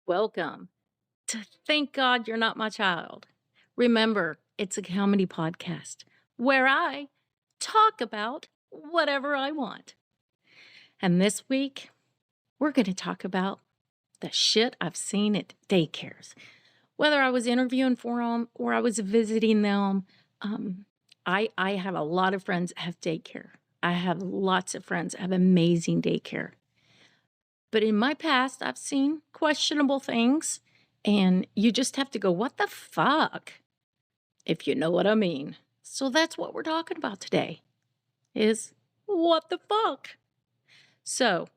Welcome to Thank God You're Not My Child. Remember, it's a comedy podcast where I talk about whatever I want. And this week, we're going to talk about the shit I've seen at daycares. Whether I was interviewing for them or I was visiting them, I have a lot of friends that have daycare. I have lots of friends that have amazing daycare. But in my past, I've seen questionable things, and you just have to go, what the fuck? If you know what I mean. So that's what we're talking about today, is what the fuck? So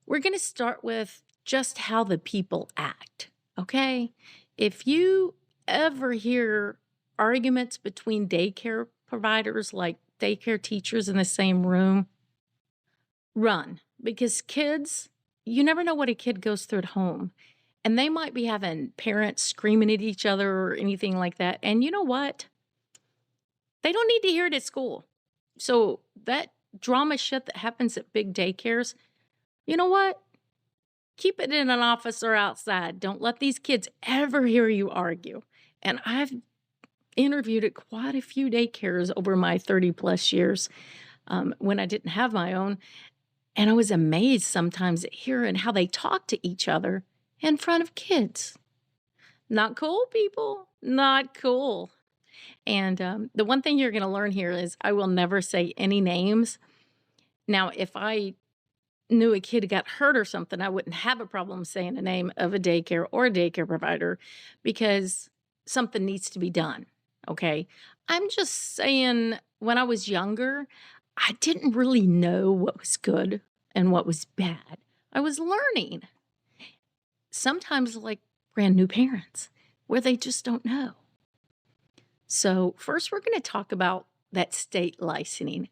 we're going to start with just how the people act, okay? If you ever hear arguments between daycare providers, like daycare teachers in the same room, run, because kids, you never know what a kid goes through at home. And they might be having parents screaming at each other or anything like that. And you know what? They don't need to hear it at school. So that drama shit that happens at big daycares, you know what? Keep it in an office or outside. Don't let these kids ever hear you argue. And I've interviewed at quite a few daycares over my 30 plus years when I didn't have my own. And I was amazed sometimes at hearing how they talk to each other in front of kids. Not cool, people. Not cool. And the one thing you're going to learn here is I will never say any names. Now, if I knew a kid got hurt or something, I wouldn't have a problem saying the name of a daycare or a daycare provider because something needs to be done. Okay. I'm just saying when I was younger, I didn't really know what was good and what was bad. I was learning. Sometimes like brand new parents where they just don't know. So first we're going to talk about that state licensing.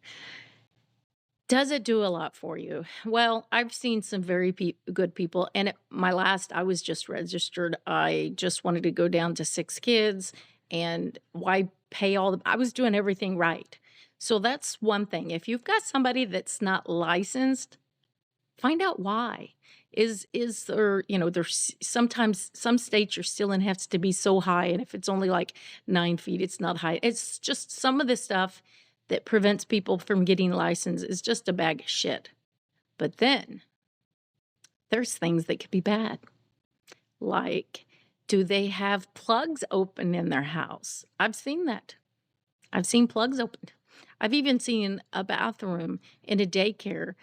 Does it do a lot for you? Well, I've seen some very good people. And at my last, I was just registered. I just wanted to go down to 6 kids. And why pay I was doing everything right. So that's one thing. If you've got somebody that's not licensed, find out why. Is there, there's sometimes some states your ceiling has to be so high. And if it's only like 9 feet, it's not high. It's just some of the stuff that prevents people from getting licensed is just a bag of shit. But then there's things that could be bad. Like, do they have plugs open in their house? I've seen that. I've seen plugs opened. I've even seen a bathroom in a daycare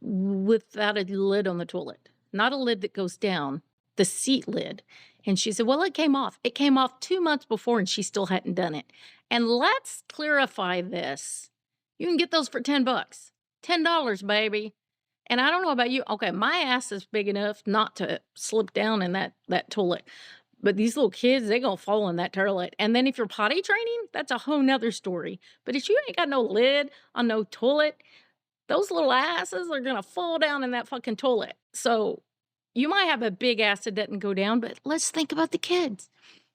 without a lid on the toilet. Not a lid that goes down, the seat lid. And she said, well, it came off. It came off 2 months before and she still hadn't done it. And let's clarify this. You can get those for $10. $10, baby. And I don't know about you. Okay, my ass is big enough not to slip down in that toilet. But these little kids, they're going to fall in that toilet. And then if you're potty training, that's a whole nother story. But if you ain't got no lid on no toilet, those little asses are going to fall down in that fucking toilet. So you might have a big ass that doesn't go down, but let's think about the kids.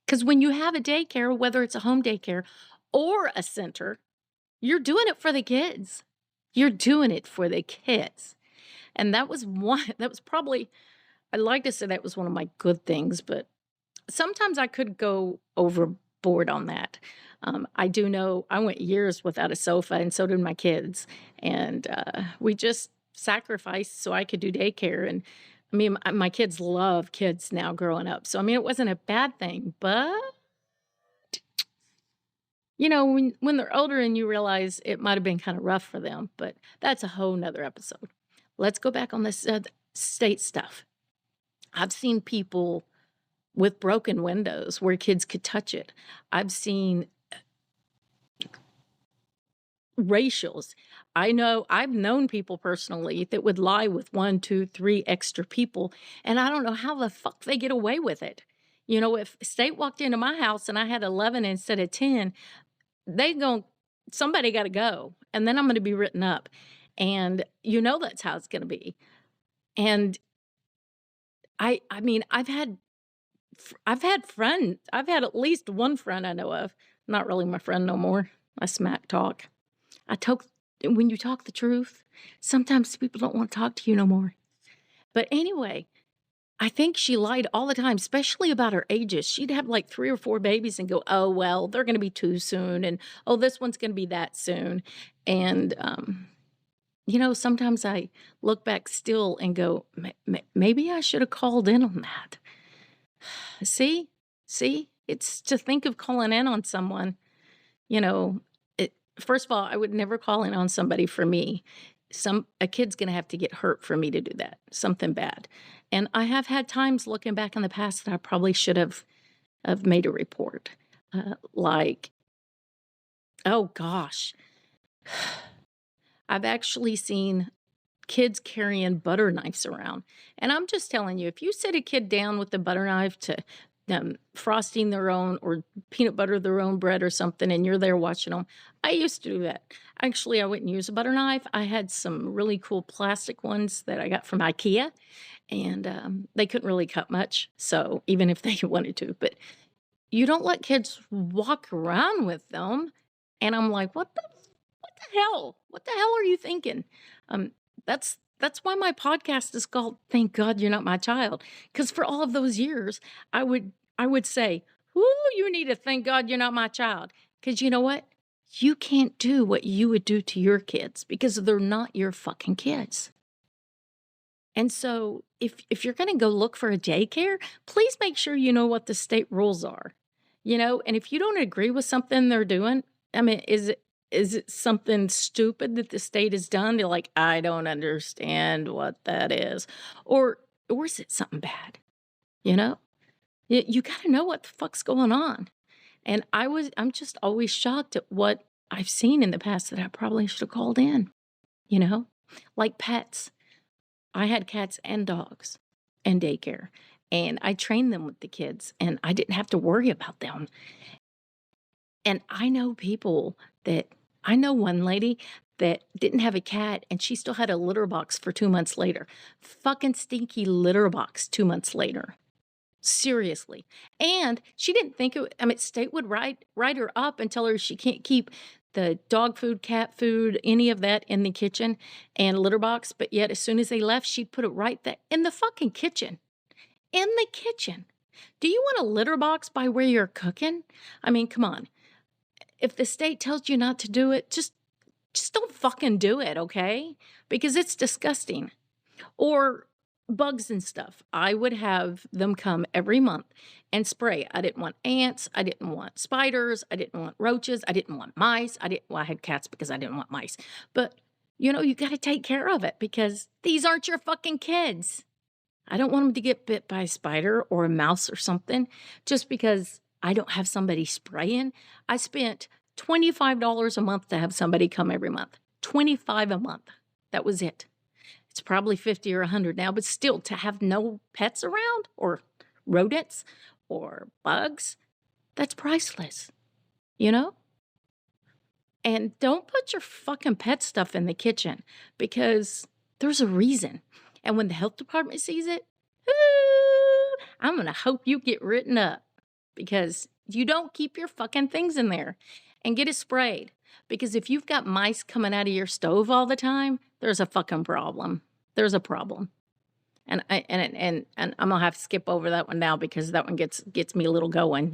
Because when you have a daycare, whether it's a home daycare or a center, you're doing it for the kids. You're doing it for the kids. And that was probably, I'd like to say that was one of my good things, but sometimes I could go overboard on that. I do know I went years without a sofa, and so did my kids. And we just sacrificed so I could do daycare. And I mean, my kids love kids now growing up. So, I mean, it wasn't a bad thing. But, when they're older and you realize it might have been kind of rough for them. But that's a whole nother episode. Let's go back on this state stuff. I've seen people with broken windows where kids could touch it. I've seen racials. I've known people personally that would lie with 1, 2, 3 extra people, and I don't know how the fuck they get away with it. If state walked into my house and I had 11 instead of 10, somebody got to go, and then I'm going to be written up. And that's how it's going to be. And I mean, I've had friends. I've had at least one friend I know of, not really my friend no more. I smack talk. When you talk the truth, sometimes people don't want to talk to you no more. But anyway, I think she lied all the time, especially about her ages. She'd have like 3 or 4 babies and go, "Oh, well, they're gonna be 2 soon," and, "Oh, this one's gonna be that soon." And, sometimes I look back still and go, Maybe I should have called in on that.'" See? See? It's to think of calling in on someone, you know, first of all, I would never call in on somebody for me. A kid's gonna have to get hurt for me to do that, something bad. And I have had times looking back in the past that I probably should have made a report. Like, oh gosh, I've actually seen kids carrying butter knives around. And I'm just telling you, if you sit a kid down with the butter knife to frosting their own or peanut butter their own bread or something, and you're there watching them, I used to do that. Actually, I wouldn't use a butter knife. I had some really cool plastic ones that I got from IKEA, and they couldn't really cut much. So even if they wanted to, but you don't let kids walk around with them. And I'm like, what the hell? What the hell are you thinking? Um, that's why my podcast is called "Thank God You're Not My Child." Because for all of those years, I would say, "Ooh, you need to thank God you're not my child." Because you know what? You can't do what you would do to your kids because they're not your fucking kids. And so if you're gonna go look for a daycare, please make sure you know what the state rules are. And if you don't agree with something they're doing, I mean, is it something stupid that the state has done? They're like, "I don't understand what that is." Or is it something bad? You know? You gotta know what the fuck's going on. And I'm just always shocked at what I've seen in the past that I probably should have called in, you know? Like pets. I had cats and dogs and daycare, and I trained them with the kids, and I didn't have to worry about them. And I know one lady that didn't have a cat, and she still had a litter box for 2 months later. Fucking stinky litter box 2 months later. Seriously. And she didn't think state would write her up and tell her she can't keep the dog food, cat food, any of that in the kitchen and litter box, but yet as soon as they left, she'd put it right there in the fucking kitchen. In the kitchen. Do you want a litter box by where you're cooking? I mean, come on. If the state tells you not to do it, just don't fucking do it, okay? Because it's disgusting. Or bugs and stuff. I would have them come every month and spray. I didn't want ants. I didn't want spiders. I didn't want roaches. I didn't want mice. I had cats because I didn't want mice. But, you got to take care of it because these aren't your fucking kids. I don't want them to get bit by a spider or a mouse or something just because I don't have somebody spraying. I spent $25 a month to have somebody come every month. 25 a month. That was it. It's probably 50 or 100 now, but still to have no pets around or rodents or bugs, that's priceless, you know? And don't put your fucking pet stuff in the kitchen because there's a reason. And when the health department sees it, I'm going to hope you get written up because you don't keep your fucking things in there and get it sprayed. Because if you've got mice coming out of your stove all the time, there's a fucking problem. There's a problem. And I'm gonna have to skip over that one now because that one gets me a little going,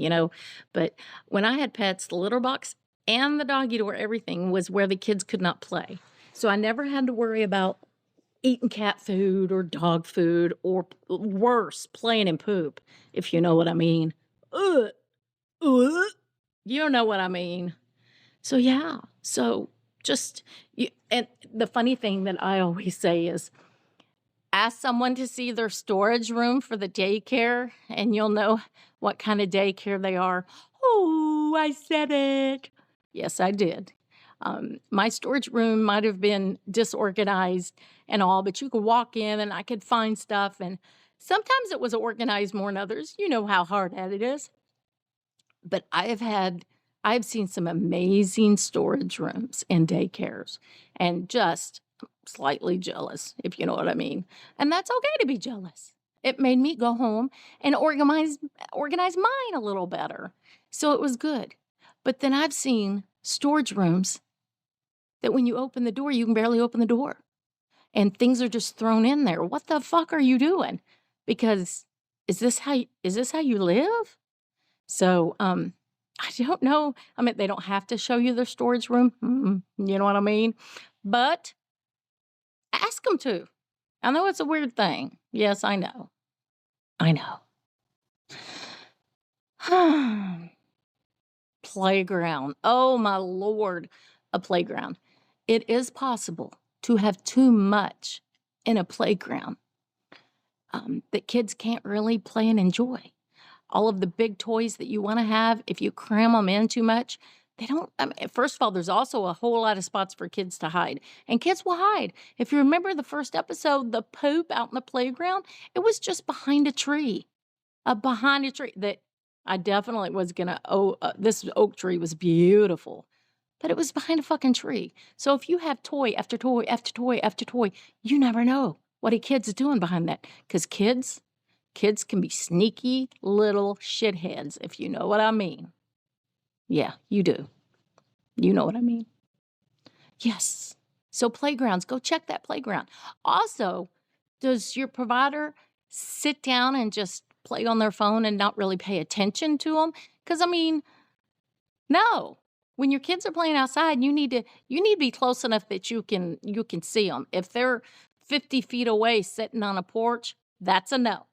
But when I had pets, the litter box and the doggy door, everything was where the kids could not play. So I never had to worry about eating cat food or dog food or worse, playing in poop, if you know what I mean. Ugh. Ugh. You don't know what I mean. So yeah. So and the funny thing that I always say is ask someone to see their storage room for the daycare and you'll know what kind of daycare they are. Oh, I said it. Yes, I did. My storage room might have been disorganized and all, but you could walk in and I could find stuff. And sometimes it was organized more than others. You know how hard that it is. But I've seen some amazing storage rooms in daycares and just slightly jealous, if you know what I mean. And that's okay to be jealous. It made me go home and organize mine a little better. So it was good. But then I've seen storage rooms that when you open the door, you can barely open the door. And things are just thrown in there. What the fuck are you doing? because is this how you live? So, I don't know. I mean, they don't have to show you their storage room. You know what I mean? But ask them to. I know it's a weird thing. Yes, I know. I know. Playground. Oh my Lord, a playground. It is possible to have too much in a playground that kids can't really play and enjoy. All of the big toys that you want to have, if you cram them in too much, they don't. I mean, first of all, there's also a whole lot of spots for kids to hide, and kids will hide. If you remember the first episode, the poop out in the playground, it was just behind a tree. Behind a tree that I definitely was gonna this oak tree was beautiful, but it was behind a fucking tree. So if you have toy after toy after toy after toy, you never know what a kid's doing behind that. Because kids can be sneaky little shitheads, if you know what I mean. Yeah, you do. You know what I mean. Yes. So playgrounds, go check that playground. Also, does your provider sit down and just play on their phone and not really pay attention to them? Because I mean, no. When your kids are playing outside, you need to be close enough that you can see them. If they're 50 feet away sitting on a porch, that's a no.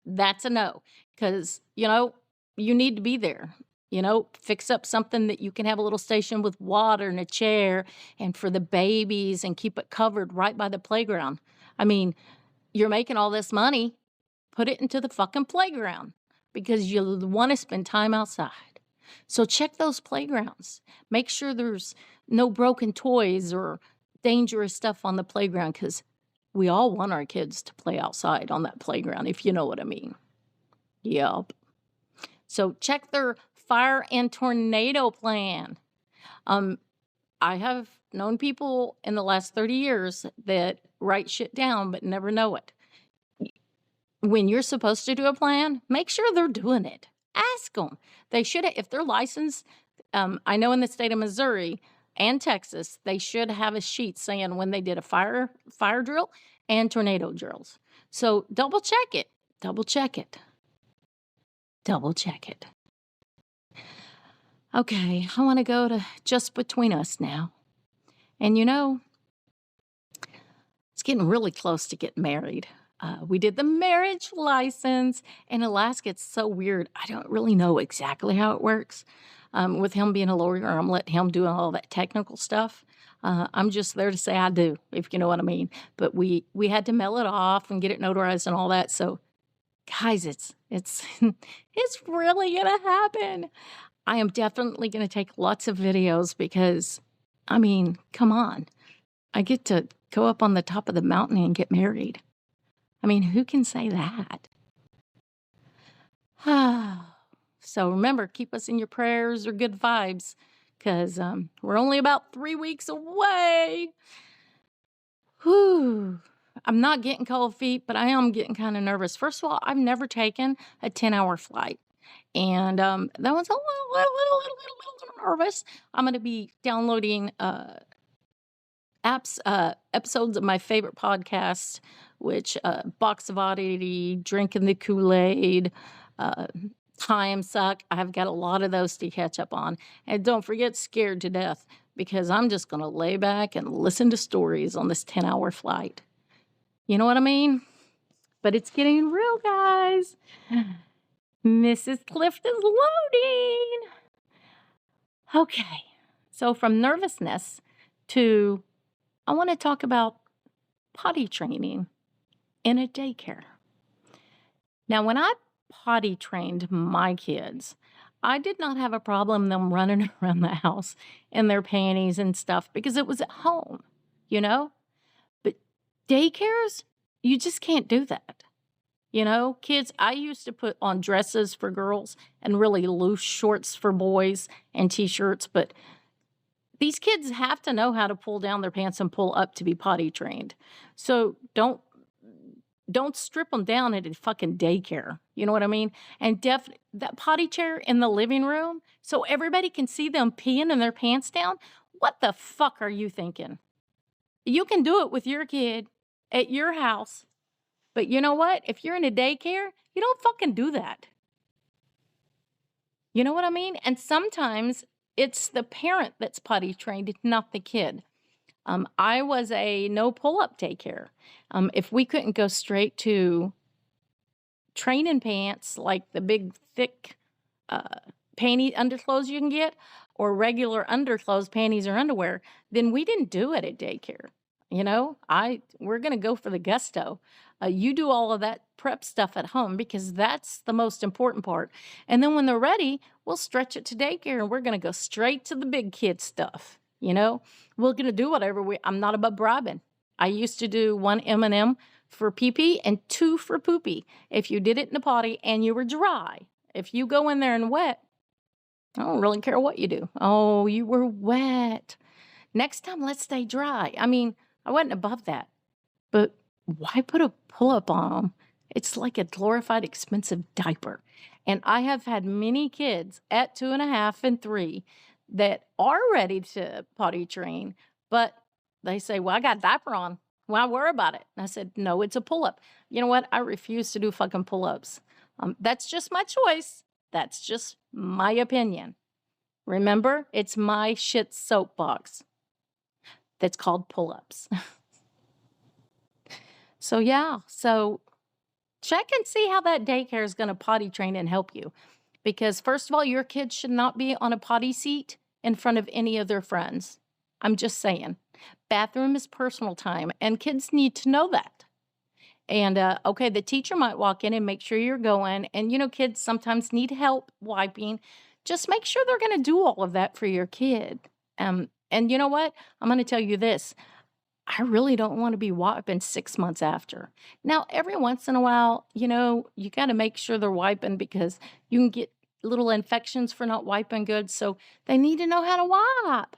That's a no. Because, you need to be there. Fix up something that you can have a little station with water and a chair and for the babies and keep it covered right by the playground. I mean, you're making all this money, put it into the fucking playground because you want to spend time outside. So check those playgrounds. Make sure there's no broken toys or dangerous stuff on the playground because we all want our kids to play outside on that playground, if you know what I mean. Yep. So check their fire and tornado plan. I have known people in the last 30 years that write shit down but never know it. When you're supposed to do a plan, make sure they're doing it. Ask them. They should, if they're licensed. I know in the state of Missouri and Texas, they should have a sheet saying when they did a fire drill and tornado drills. So double check it. Double check it. Double check it. Okay, I want to go to just between us now. And it's getting really close to getting married. We did the marriage license. In Alaska, it's so weird. I don't really know exactly how it works. With him being a lawyer, I'm letting him do all that technical stuff. I'm just there to say I do, if you know what I mean. But we had to mail it off and get it notarized and all that. So, guys, it's it's really gonna happen. I am definitely gonna take lots of videos because, I mean, come on. I get to go up on the top of the mountain and get married. I mean, who can say that? So remember, keep us in your prayers or good vibes because we're only about 3 weeks away. Whew. I'm not getting cold feet, but I am getting kind of nervous. First of all, I've never taken a 10-hour flight. And that one's a little nervous. I'm going to be downloading episodes of my favorite podcasts, which Box of Oddity, Drinking the Kool-Aid, Time Suck. I've got a lot of those to catch up on. And don't forget Scared to Death, because I'm just going to lay back and listen to stories on this 10-hour flight. You know what I mean? But it's getting real, guys. Mrs. Clift is loading. Okay. So from nervousness to I want to talk about potty training in a daycare. Now, when I potty trained my kids, I did not have a problem them running around the house in their panties and stuff because it was at home, But daycares, you just can't do that. Kids, I used to put on dresses for girls and really loose shorts for boys and t-shirts, but these kids have to know how to pull down their pants and pull up to be potty trained. So don't strip them down at a fucking daycare. You know what I mean? And that potty chair in the living room so everybody can see them peeing in their pants down. What the fuck are you thinking? You can do it with your kid at your house But you know what? If you're in a daycare, you don't fucking do that. You know what I mean? And sometimes it's the parent that's potty trained, not the kid. I was a no pull-up daycare. If we couldn't go straight to training pants, like the big, thick panty underclothes you can get, or regular underclothes, panties, or underwear, then we didn't do it at daycare. We're going to go for the gusto. You do all of that prep stuff at home because that's the most important part. And then when they're ready, we'll stretch it to daycare and we're going to go straight to the big kid stuff. We're going to do whatever I'm not above bribing. I used to do 1 M&M for pee-pee and 2 for poopy. If you did it in the potty and you were dry, if you go in there and wet, I don't really care what you do. Oh, you were wet. Next time, let's stay dry. I mean, I wasn't above that. But why put a pull-up on them? It's like a glorified expensive diaper. And I have had many kids at 2.5 and 3 that are ready to potty train, but they say, well, I got a diaper on. Why worry about it? And I said, no, it's a pull-up. You know what? I refuse to do fucking pull-ups. That's just my choice. That's just my opinion. Remember, it's my shit soapbox that's called pull-ups. So check and see how that daycare is going to potty train and help you. Because first of all, your kids should not be on a potty seat in front of any of their friends. I'm just saying. Bathroom is personal time, and kids need to know that. And, okay, the teacher might walk in and make sure you're going. And, kids sometimes need help wiping. Just make sure they're going to do all of that for your kid. And you know what? I'm going to tell you this. I really don't want to be wiping 6 months after. Now, every once in a while, you got to make sure they're wiping because you can get little infections for not wiping good. So they need to know how to wipe.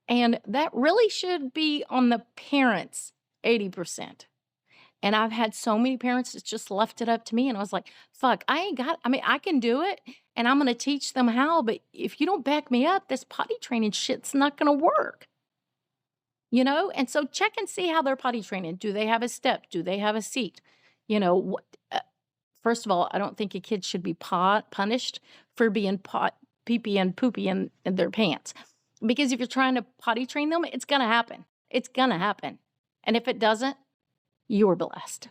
And that really should be on the parents, 80%. And I've had so many parents that just left it up to me. And I was like, fuck, I can do it. And I'm going to teach them how. But if you don't back me up, this potty training shit's not going to work. And so check and see how they're potty training. Do they have a step? Do they have a seat? First of all, I don't think a kid should be punished for being pee-pee and poopy in their pants. Because if you're trying to potty train them, it's going to happen. It's going to happen. And if it doesn't, you're blessed.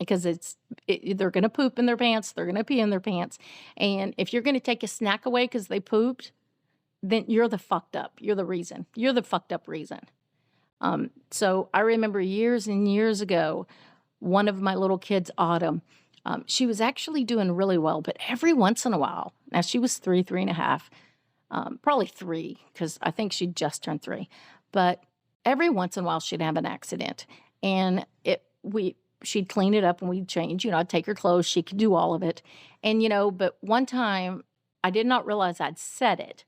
Because they're going to poop in their pants. They're going to pee in their pants. And if you're going to take a snack away because they pooped, then you're the fucked up. You're the reason. You're the fucked up reason. So I remember years and years ago, one of my little kids, Autumn, she was actually doing really well. But every once in a while, now she was 3.5, probably 3, because I think she just turned 3. But every once in a while, she'd have an accident. And she'd clean it up and we'd change. I'd take her clothes. She could do all of it. And, but one time I did not realize I'd said it.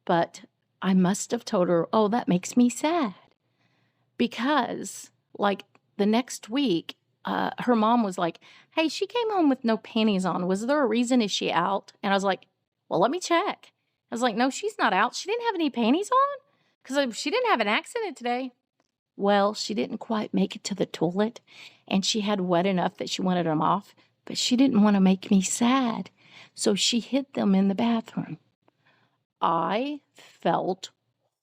But I must have told her, oh, that makes me sad. Because, like, the next week, her mom was like, hey, she came home with no panties on. Was there a reason? Is she out? And I was like, well, let me check. I was like, no, she's not out. She didn't have any panties on? Because she didn't have an accident today. Well, she didn't quite make it to the toilet. And she had wet enough that she wanted them off. But she didn't want to make me sad. So she hid them in the bathroom. I felt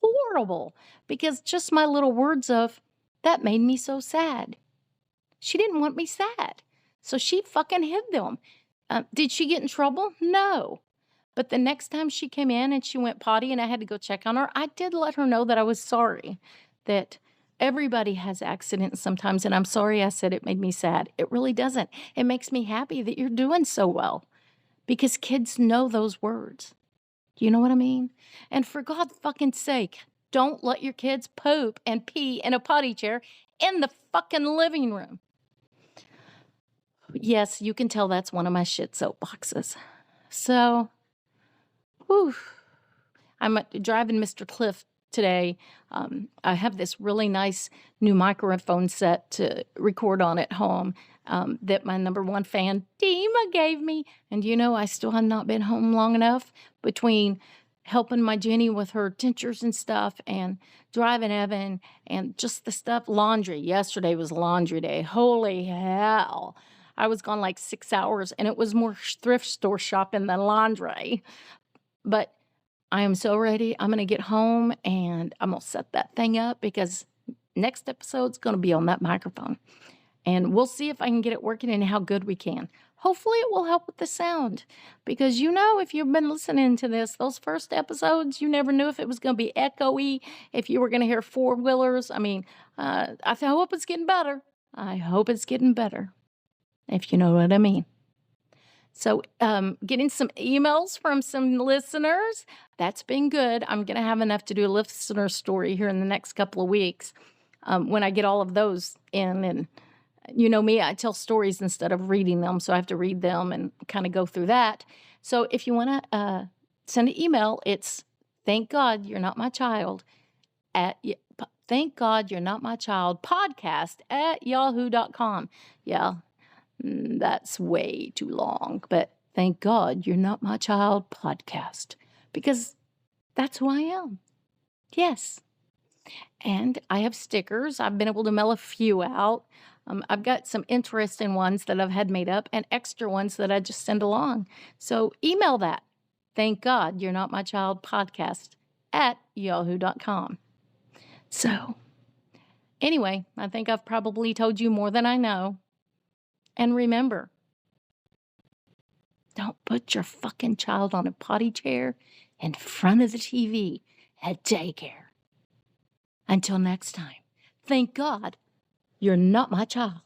horrible because just my little words of, that made me so sad. She didn't want me sad. So she fucking hid them. Did she get in trouble? No. But the next time she came in and she went potty and I had to go check on her, I did let her know that I was sorry. That everybody has accidents sometimes. And I'm sorry I said it made me sad. It really doesn't. It makes me happy that you're doing so well. Because kids know those words. Do you know what I mean? And for God's fucking sake, don't let your kids poop and pee in a potty chair in the fucking living room. Yes, you can tell that's one of my shit soapboxes. So, I'm driving Mr. Cliff today. I have this really nice new microphone set to record on at home that my number one fan, Dima, gave me. And I still have not been home long enough between helping my Jenny with her dentures and stuff, and driving Evan, and just the stuff. Laundry. Yesterday was laundry day. Holy hell. I was gone like 6 hours, and it was more thrift store shopping than laundry. But I am so ready. I'm going to get home, and I'm going to set that thing up, because next episode's going to be on that microphone. And we'll see if I can get it working and how good we can. Hopefully it will help with the sound, because if you've been listening to those first episodes, you never knew if it was going to be echoey, if you were going to hear four-wheelers. I mean, I hope it's getting better. I hope it's getting better, if you know what I mean. So getting some emails from some listeners, that's been good. I'm going to have enough to do a listener story here in the next couple of weeks when I get all of those in. And you know me, I tell stories instead of reading them, so I have to read them and kind of go through that. So if you want to send an email, it's Thank God You're Not My Child Thank God You're Not My Child podcast at yahoo.com. Yeah, that's way too long, but Thank God You're Not My Child podcast, because that's who I am. Yes. And I have stickers. I've been able to mail a few out. I've got some interesting ones that I've had made up and extra ones that I just send along. So email that. Thank God You're Not My Child podcast at yahoo.com. So anyway, I think I've probably told you more than I know. And remember, don't put your fucking child on a potty chair in front of the TV at daycare. Until next time, thank God you're not my child.